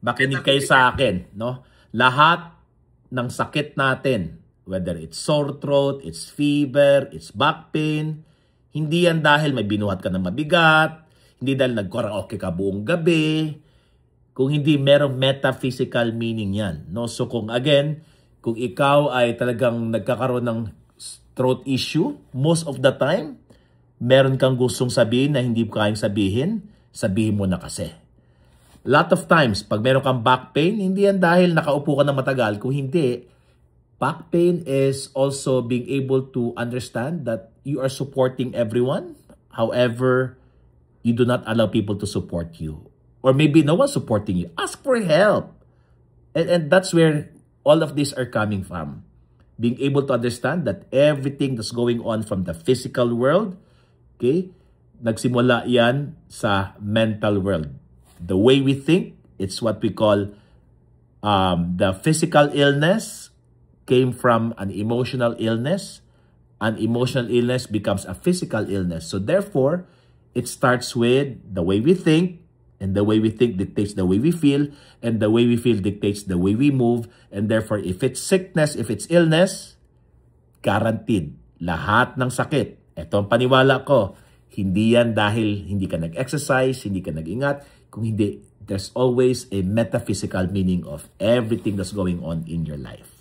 makinig kayo sa akin, no? Lahat ng sakit natin, whether it's sore throat, it's fever, it's back pain, hindi yan dahil may binuhat ka ng mabigat, hindi dahil nag-karaoke ka buong gabi, kung hindi merong metaphysical meaning yan, no? So kung ikaw ay talagang nagkakaroon ng throat issue, most of the time, meron kang gustong sabihin na hindi kayang sabihin, sabihin mo na kasi. Lot of times, pag meron kang back pain, hindi yan dahil nakaupo ka na matagal. Kung hindi, back pain is also being able to understand that you are supporting everyone. However, you do not allow people to support you. Or maybe no one supporting you. Ask for help. And that's where all of these are coming from. Being able to understand that everything that's going on from the physical world, okay, nagsimula yan sa mental world. The way we think, it's what we call the physical illness came from an emotional illness. An emotional illness becomes a physical illness. So therefore, it starts with the way we think, and the way we think dictates the way we feel, and the way we feel dictates the way we move. And therefore, if it's sickness, if it's illness, guaranteed, lahat ng sakit, ito ang paniwala ko, hindi yan dahil hindi ka nag-exercise, hindi ka nag-ingat. Kung hindi, there's always a metaphysical meaning of everything that's going on in your life.